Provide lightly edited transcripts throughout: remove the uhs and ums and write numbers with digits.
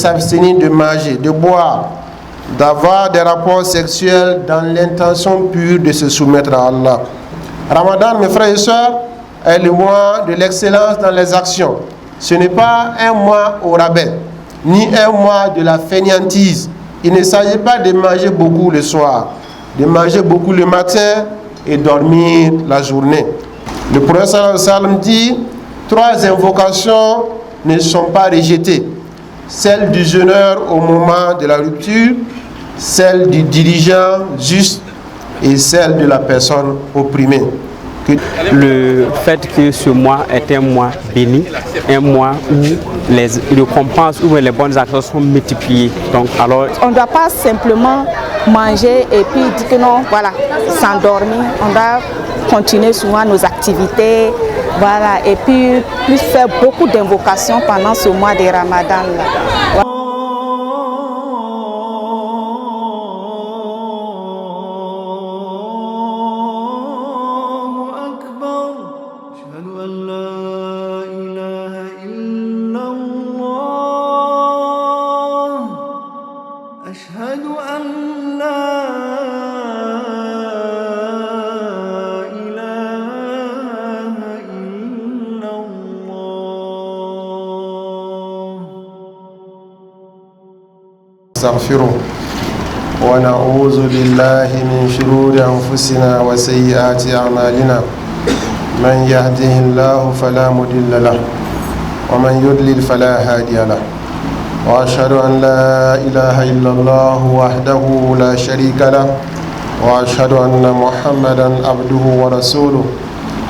s'abstenir de manger, de boire, d'avoir des rapports sexuels dans l'intention pure de se soumettre à Allah. Ramadan, mes frères et sœurs, est le mois de l'excellence dans les actions. Ce n'est pas un mois au rabais, ni un mois de la fainéantise. Il ne s'agit pas de manger beaucoup le soir, de manger beaucoup le matin et dormir la journée. Le prophète sallallahu alayhi wa sallam dit, 3 invocations ne sont pas rejetées. Celle du jeûneur au moment de la rupture, celle du dirigeant juste et celle de la personne opprimée. Le fait que ce mois est un mois béni, un mois où les récompenses, où les bonnes actions sont multipliées. Donc, alors, on ne doit pas simplement manger et puis dire que non, voilà, s'endormir. On doit continuer souvent nos activités, voilà, et puis plus faire beaucoup d'invocations pendant ce mois de Ramadan là. Voilà. نستغفره ونعوذ بالله من شرور أنفسنا وسيئات أعمالنا من يهده الله فلا مضل له ومن يضلل فلا هادي له وأشهد أن لا إله إلا الله وحده لا شريك له وأشهد أن محمدا عبده ورسوله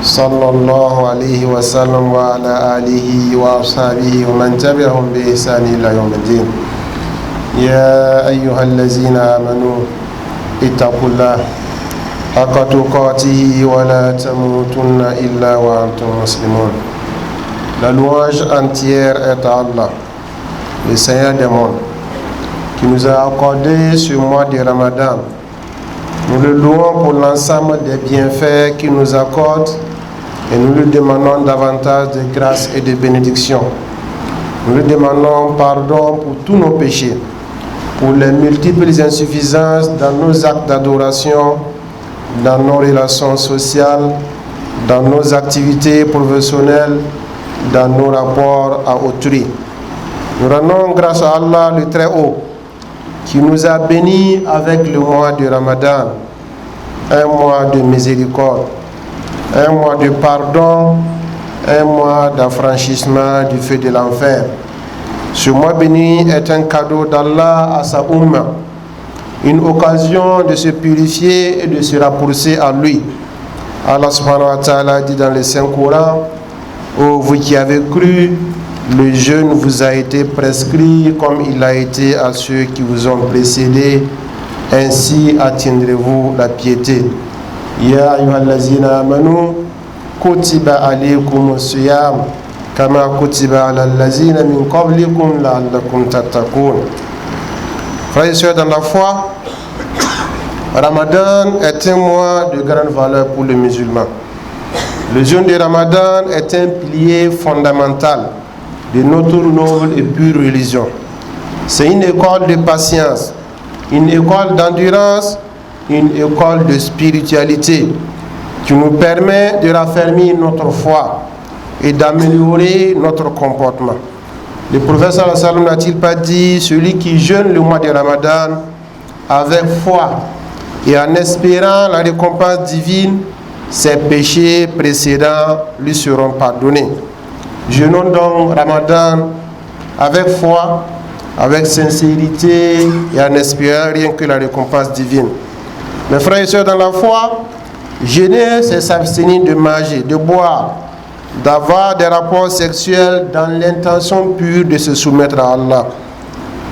صلى الله عليه وسلم وعلى آله وأصحابه ومن تبعهم بإحسان إلى يوم الدين. يا أيها الذين آمنوا اتقوا الله حق تقاته ولا تموتن إلا وأنتم مسلمون. La louange entière est à Allah, le Seigneur des mondes, qui nous a accordé ce mois de Ramadan. Nous le louons pour l'ensemble des bienfaits qu'il nous accorde et nous lui demandons davantage de grâce et de bénédiction. Nous lui demandons pardon pour tous nos péchés, pour les multiples insuffisances dans nos actes d'adoration, dans nos relations sociales, dans nos activités professionnelles, dans nos rapports à autrui. Nous rendons grâce à Allah le Très-Haut, qui nous a bénis avec le mois de Ramadan, un mois de miséricorde, un mois de pardon, un mois d'affranchissement du feu de l'enfer. Ce mois béni est un cadeau d'Allah à sa Ummah, une occasion de se purifier et de se rapprocher à lui. Allah subhanahu wa ta'ala dit dans le Saint-Coran, ô vous qui avez cru, le jeûne vous a été prescrit comme il a été à ceux qui vous ont précédés, ainsi atteindrez-vous la piété. Ya ayyuhallazina amanu kutiba alaykumus siyam kama kutiba alal lazina min qablikum la'allakum tattaqun. Frères et sœurs dans la foi, Ramadan est un mois de grande valeur pour le musulman. Le jeûne de Ramadan est un pilier fondamental de notre noble et pure religion. C'est une école de patience, une école d'endurance, une école de spiritualité qui nous permet de raffermir notre foi et d'améliorer notre comportement. Le prophète sallallahu alayhi wa sallam n'a-t-il pas dit, celui qui jeûne le mois de Ramadan avec foi et en espérant la récompense divine, ses péchés précédents lui seront pardonnés. Jeûnons donc Ramadan avec foi, avec sincérité et en espérant rien que la récompense divine. Mes frères et sœurs dans la foi, jeûner, c'est s'abstenir de manger, de boire, d'avoir des rapports sexuels dans l'intention pure de se soumettre à Allah.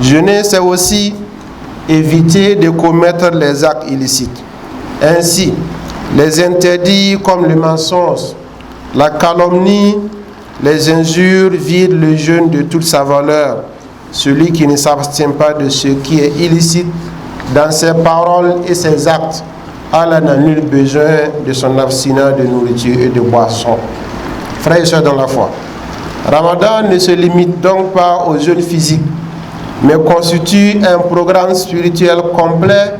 Jeûner, c'est aussi éviter de commettre les actes illicites. Ainsi, les interdits comme le mensonge, la calomnie, les injures vident le jeûne de toute sa valeur. Celui qui ne s'abstient pas de ce qui est illicite dans ses paroles et ses actes, Allah n'a nul besoin de son abstinence de nourriture et de boisson. Frères et sœurs dans la foi, Ramadan ne se limite donc pas aux jeûnes physiques, mais constitue un programme spirituel complet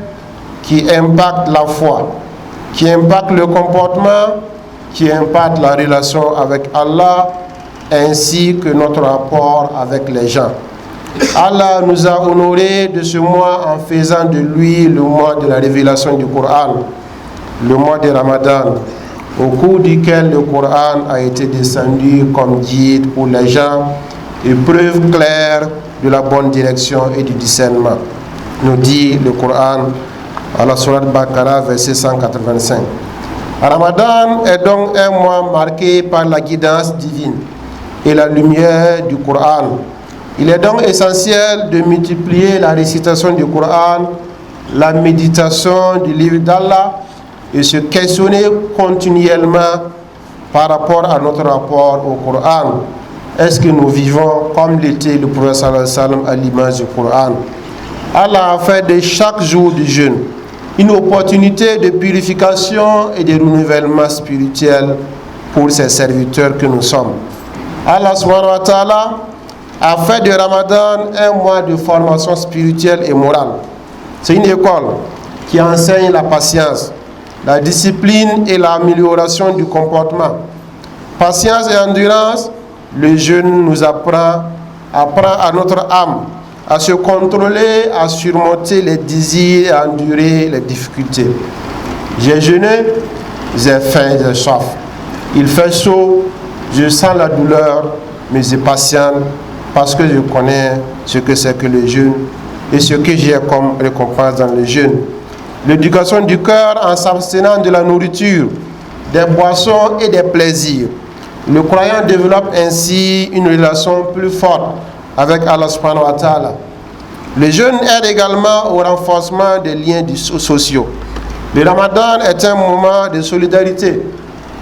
qui impacte la foi, qui impacte le comportement, qui impacte la relation avec Allah, ainsi que notre rapport avec les gens. Allah nous a honorés de ce mois en faisant de lui le mois de la révélation du Coran, le mois de Ramadan, au cours duquel le Coran a été descendu comme guide pour les gens et preuve claire de la bonne direction et du discernement, nous dit le Coran à la sourate Baqarah, verset 185. Ramadan est donc un mois marqué par la guidance divine et la lumière du Coran. Il est donc essentiel de multiplier la récitation du Coran, la méditation du livre d'Allah et se questionner continuellement par rapport à notre rapport au Coran. Est-ce que nous vivons comme l'était le prophète sallallahu alayhi wa sallam à l'image du Coran? Allah a fait de chaque jour du jeûne une opportunité de purification et de renouvellement spirituel pour ses serviteurs que nous sommes. Allah subhanahu wa ta'ala a fait de Ramadan un mois de formation spirituelle et morale. C'est une école qui enseigne la patience, la discipline et l'amélioration du comportement. Patience et endurance, le jeûne nous apprend à notre âme à se contrôler, à surmonter les désirs et à endurer les difficultés. J'ai jeûné, j'ai faim, j'ai soif. Il fait chaud, je sens la douleur, mais je patiente parce que je connais ce que c'est que le jeûne et ce que j'ai comme récompense dans le jeûne. L'éducation du cœur en s'abstenant de la nourriture, des boissons et des plaisirs. Le croyant développe ainsi une relation plus forte avec Allah subhanahu wa ta'ala. Le jeûne aide également au renforcement des liens sociaux. Le Ramadan est un moment de solidarité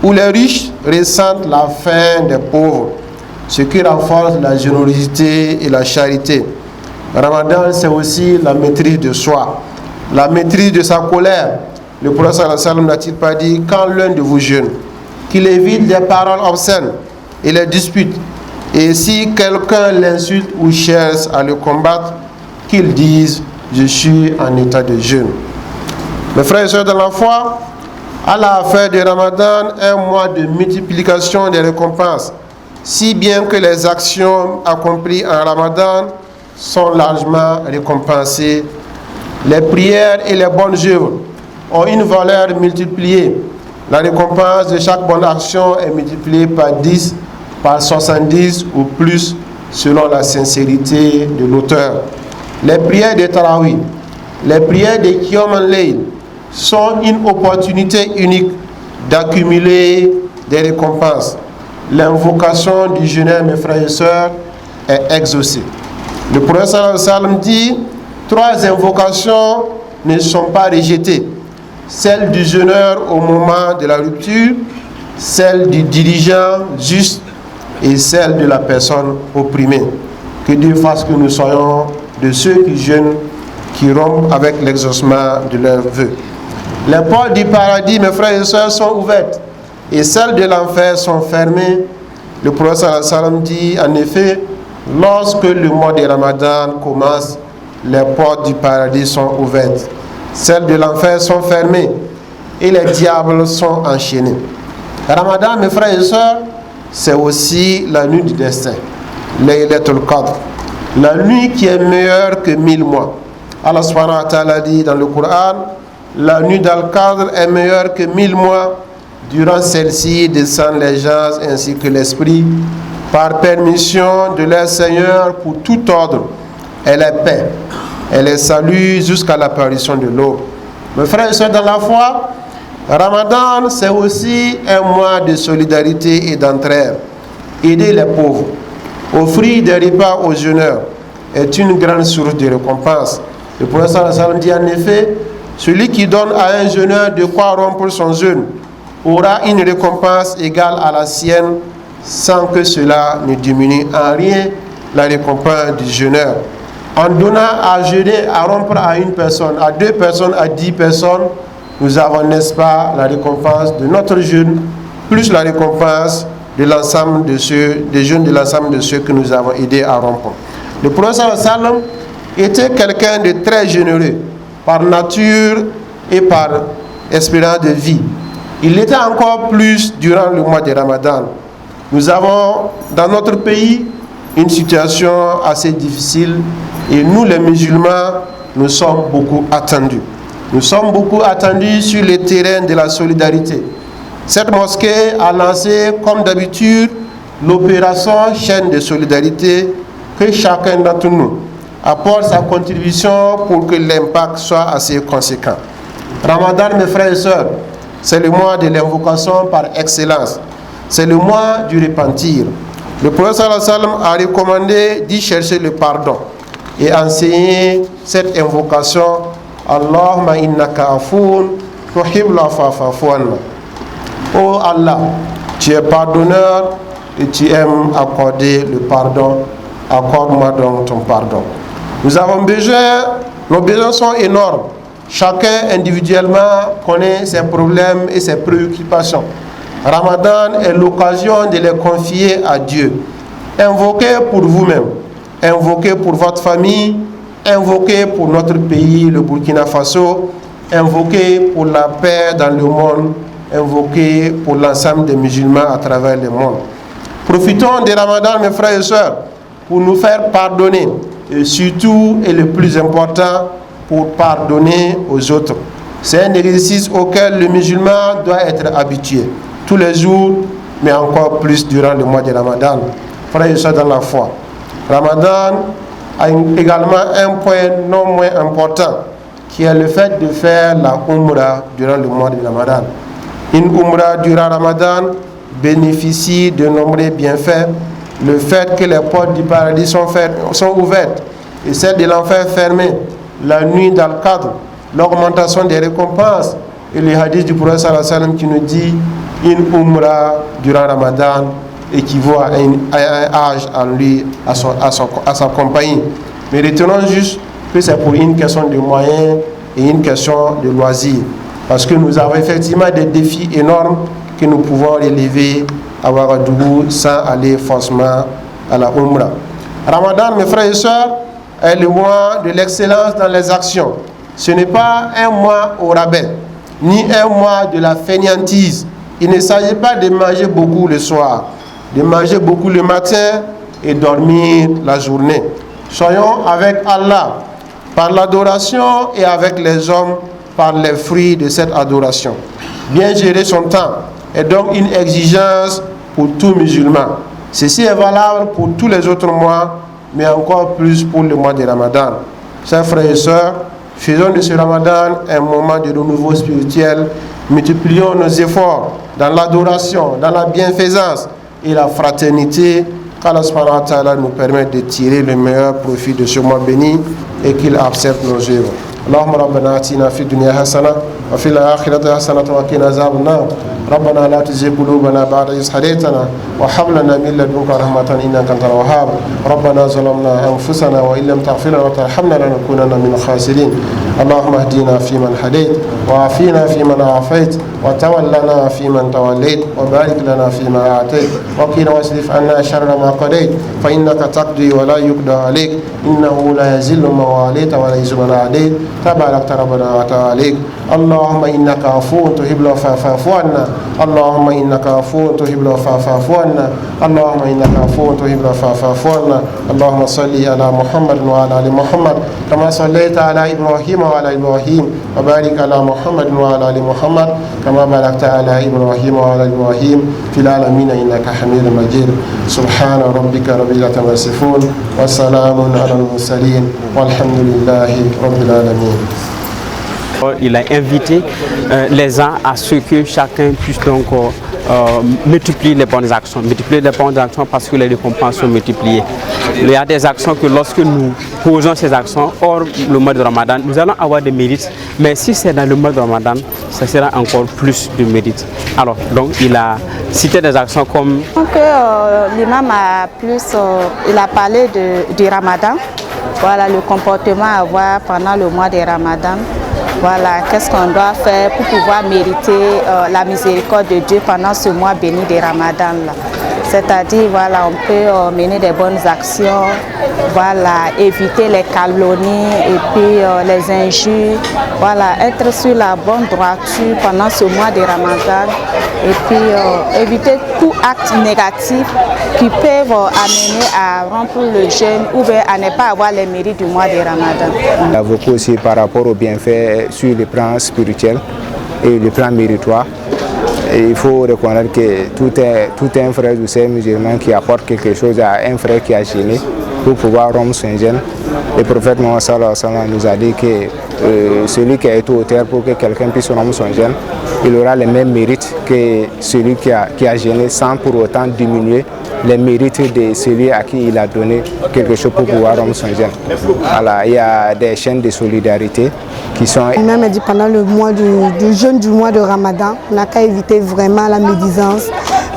où les riches ressentent la faim des pauvres, ce qui renforce la générosité et la charité. Le Ramadan, c'est aussi la maîtrise de soi, la maîtrise de sa colère. Le prophète sallallahu alayhi wa sallam n'a-t-il pas dit, quand l'un de vous jeûne, qu'il évite des paroles obscènes et les disputes, et si quelqu'un l'insulte ou cherche à le combattre, qu'il dise, je suis en état de jeûne. Mes frères et sœurs de la foi, Allah a fait de Ramadan un mois de multiplication des récompenses, si bien que les actions accomplies en Ramadan sont largement récompensées. Les prières et les bonnes œuvres ont une valeur multipliée. La récompense de chaque bonne action est multipliée par 10, par 70 ou plus, selon la sincérité de l'auteur. Les prières de Tarawih, les prières de Qiyam al-Layl sont une opportunité unique d'accumuler des récompenses. L'invocation du jeûneur, mes frères et sœurs, est exaucée. Le prophète sallallahu alayhi wa sallam dit, 3 invocations ne sont pas rejetées. Celle du jeûneur au moment de la rupture, celle du dirigeant juste et celle de la personne opprimée. Que Dieu fasse que nous soyons de ceux qui jeûnent, qui rompent avec l'exaucement de leurs vœux. Les portes du paradis, mes frères et sœurs, sont ouvertes et celles de l'enfer sont fermées. Le prophète sallallahu alayhi wa sallam dit, en effet, lorsque le mois de Ramadan commence, les portes du paradis sont ouvertes, celles de l'enfer sont fermées et les diables sont enchaînés. Ramadan, mes frères et sœurs, c'est aussi la nuit du destin, Laylatul Qadr, la nuit qui est meilleure que 1000 mois. Allah subhanahu wa ta'ala dit dans le Coran, la nuit d'Al-Qadr est meilleure que 1000 mois. Durant celle-ci descendent les gens ainsi que l'esprit par permission de leur Seigneur pour tout ordre. Elle est paix, elle est salut jusqu'à l'apparition de l'aube. Mes frères et sœurs dans la foi, Ramadan, c'est aussi un mois de solidarité et d'entraide. Aider les pauvres, offrir des repas aux jeûneurs est une grande source de récompense. Le prophète sallallahu alayhi wa sallam dit en effet, celui qui donne à un jeûneur de quoi rompre son jeûne aura une récompense égale à la sienne sans que cela ne diminue en rien la récompense du jeûneur. En donnant à jeûner, à rompre à une personne, à 2 personnes, à 10 personnes, nous avons, n'est-ce pas, la récompense de notre jeûne, plus la récompense de l'ensemble de ceux, des jeûnes de l'ensemble de ceux que nous avons aidés à rompre. Le prophète sallallahu alayhi wa sallam était quelqu'un de très généreux, par nature et par espérance de vie. Il l'était encore plus durant le mois de Ramadan. Nous avons dans notre pays une situation assez difficile et nous les musulmans, nous sommes beaucoup attendus. Nous sommes beaucoup attendus sur le terrain de la solidarité. Cette mosquée a lancé, comme d'habitude, l'opération chaîne de solidarité, que chacun d'entre nous apporte sa contribution pour que l'impact soit assez conséquent. Ramadan, mes frères et sœurs, c'est le mois de l'invocation par excellence. C'est le mois du repentir. Le prophète sallallahu alayhi wa sallam a recommandé d'y chercher le pardon et enseigner cette invocation. Allahumma innaka afoun tuhibbul afwa fa'fu anna. Oh Allah, tu es pardonneur et tu aimes accorder le pardon. Accorde-moi donc ton pardon. Nous avons besoin, nos besoins sont énormes. Chacun individuellement connaît ses problèmes et ses préoccupations. Ramadan est l'occasion de les confier à Dieu. Invoquez pour vous-même, invoquez pour votre famille, invoquez pour notre pays, le Burkina Faso, invoquez pour la paix dans le monde, invoquez pour l'ensemble des musulmans à travers le monde. Profitons de Ramadan, mes frères et sœurs, pour nous faire pardonner, et surtout, et le plus important, pour pardonner aux autres. C'est un exercice auquel le musulman doit être habitué, tous les jours, mais encore plus durant le mois de Ramadan. Frères et sœurs dans la foi, Ramadan a également un point non moins important, qui est le fait de faire la Umrah durant le mois de Ramadan. Une Umrah durant Ramadan bénéficie de nombreux bienfaits. Le fait que les portes du paradis sont ouvertes et celles de l'enfer fermées, la nuit dans le cadre, l'augmentation des récompenses et le hadith du prophète sallallahu alayhi wa sallam qui nous dit une Umrah durant Ramadan équivaut à un âge en lui, à sa compagnie. Mais retenons juste que c'est pour une question de moyens et une question de loisirs. Parce que nous avons effectivement des défis énormes que nous pouvons relever à Ouagadougou sans aller forcément à la Umrah. Ramadan, mes frères et sœurs, est le mois de l'excellence dans les actions. Ce n'est pas un mois au rabais, ni un mois de la fainéantise. Il ne s'agit pas de manger beaucoup le soir, de manger beaucoup le matin et dormir la journée. Soyons avec Allah par l'adoration et avec les hommes par les fruits de cette adoration. Bien gérer son temps est donc une exigence pour tout musulman. Ceci est valable pour tous les autres mois, mais encore plus pour le mois de Ramadan. Chers frères et sœurs, faisons de ce Ramadan un moment de renouveau spirituel. Multiplions nos efforts dans l'adoration, dans la bienfaisance et la fraternité, qu'Allah subhanahu wa ta'ala nous permette de tirer le meilleur profit de ce mois béni et qu'il accepte nos œuvres. اللهم ربنا آتنا في الدنيا حسنة وفي الآخرة حسنة وقنا عذاب النار ربنا لا تزغ قلوبنا بعد إذ هديتنا وهب لنا من لدنك رحمة إنك أنت الوهاب ربنا ظلمنا أنفسنا وإن لم تغفر لنا وترحمنا لنكونن من الخاسرين اللهم اهدنا فيمن هديت وعافنا فيمن عافيت وتولنا فيمن توليت وبارك لنا فيما أعطيت وقنا واصرف عنا شر ما قضيت فإنك تقضي ولا يقضى عليك إنه لا يذل من واليت ولا يعز من عاديت تبارك ربنا وتعالى اللهم إنك عفو تحب العفو فاعف عنا اللهم إنك عفو تحب العفو فاعف عنا اللهم إنك عفو تحب العفو فاعف عنا اللهم صل على محمد وعلى آل محمد كما صليت على إبراهيم وعلى إبراهيم وبارك على محمد وعلى آل محمد كما باركت على إبراهيم وعلى إبراهيم في العالمين إنك حميد مجيد سبحان ربك رب العزة عما يصفون وسلام على المرسلين والحمد لله رب العالمين. Il a invité les gens à ce que chacun puisse donc multiplier les bonnes actions. Multiplier les bonnes actions parce que les récompenses sont multipliées. Il y a des actions que lorsque nous posons ces actions hors le mois de Ramadan, nous allons avoir des mérites. Mais si c'est dans le mois de Ramadan, ça sera encore plus de mérites. Alors, donc, il a cité des actions comme... Donc, l'imam a il a parlé du Ramadan. Voilà le comportement à avoir pendant le mois de Ramadan. Voilà, qu'est-ce qu'on doit faire pour pouvoir mériter la miséricorde de Dieu pendant ce mois béni de Ramadan là. C'est-à-dire, voilà, on peut mener des bonnes actions, voilà, éviter les calomnies et puis les injures, voilà, être sur la bonne droiture pendant ce mois de Ramadan et puis éviter tout acte négatif qui peuvent amener à rompre le jeûne ou bien à ne pas avoir les mérites du mois de Ramadan. Il y a beaucoup aussi par rapport aux bienfaits sur le plan spirituel et le plan méritoire. Et il faut reconnaître que tout un frère du sein musulman qui apporte quelque chose à un frère qui a jeûné pour pouvoir rompre son jeûne. Le prophète Mohammed sallallahu alayhi wa sallam nous a dit que celui qui a été au terre pour que quelqu'un puisse rompre son jeûne, il aura les mêmes mérites que celui qui a jeûné sans pour autant diminuer les mérites de celui à qui il a donné quelque chose pour pouvoir rompre son jeûne. Voilà, il y a des chaînes de solidarité qui sont... Même dit pendant le mois du jeûne du mois de Ramadan, on n'a qu'à éviter vraiment la médisance,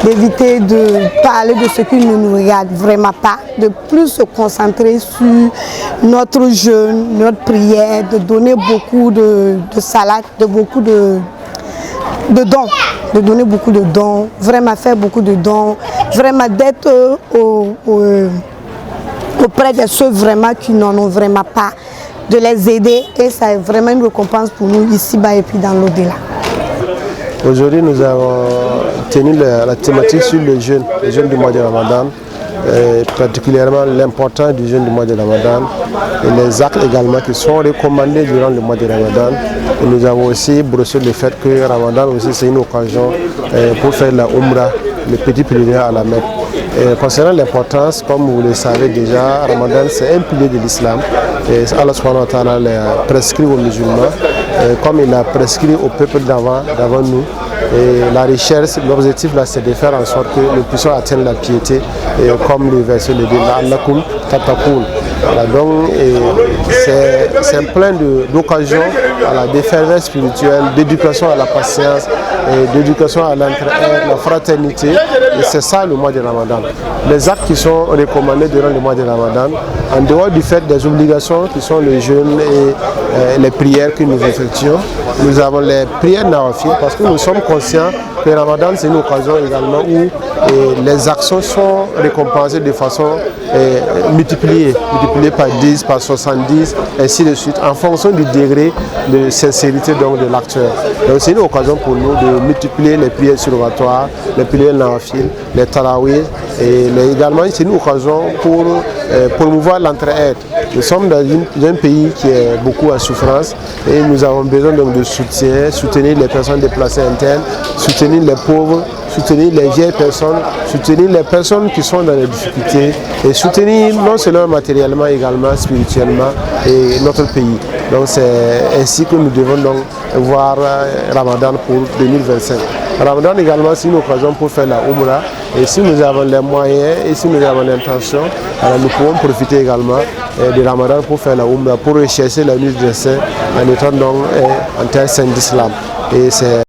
d'éviter de parler de ce qui ne nous regarde vraiment pas, de plus se concentrer sur notre jeûne, notre prière, de donner beaucoup de salade, de beaucoup de dons, de donner beaucoup de dons, vraiment faire beaucoup de dons, vraiment d'être auprès de ceux vraiment qui n'en ont vraiment pas, de les aider, et ça est vraiment une récompense pour nous ici-bas et puis dans l'au-delà. Aujourd'hui, nous avons tenu la thématique sur le jeûne du mois de Ramadan, particulièrement l'importance du jeûne du mois de Ramadan et les actes également qui sont recommandés durant le mois de Ramadan. Et nous avons aussi brossé le fait que Ramadan aussi c'est une occasion pour faire la Umrah, le petit pèlerinage à la Mecque. Concernant l'importance, comme vous le savez déjà, Ramadan c'est un pilier de l'islam. Allah subhanahu wa ta'ala l'a prescrit aux musulmans, comme il l'a prescrit au peuple d'avant nous. Et la recherche, l'objectif là c'est de faire en sorte que nous puissions atteindre la piété, comme le verset le dit, la'allakum tattaqoun. Voilà, donc c'est plein d'occasions de ferveur spirituelle, d'éducation à la patience, d'éducation à l'entraide, la fraternité. Et c'est ça le mois de Ramadan. Les actes qui sont recommandés durant le mois de Ramadan, en dehors du fait des obligations qui sont le jeûne et les prières que nous effectuons, nous avons les prières nawafil parce que nous sommes conscients que le Ramadan c'est une occasion également où les actions sont récompensées de façon multipliée par 10, par 70, ainsi de suite, en fonction du degré de sincérité donc, de l'acteur. Donc c'est une occasion pour nous de multiplier les prières surrogatoires, les prières nawafil, les tarawih, et également c'est une occasion pour promouvoir l'entraide. Nous sommes dans un pays qui est beaucoup à souffrance et nous avons besoin donc de soutien, soutenir les personnes déplacées internes, soutenir les pauvres, soutenir les vieilles personnes, soutenir les personnes qui sont dans les difficultés et soutenir non seulement matériellement, également spirituellement et notre pays. Donc c'est ainsi que nous devons donc voir Ramadan pour 2025. Ramadan également c'est une occasion pour faire la Umrah et si nous avons les moyens et si nous avons l'intention, nous pouvons profiter également de Ramadan pour faire la Umrah, pour rechercher la nuit des saints en étant donc en terre sainte d'Islam. Et c'est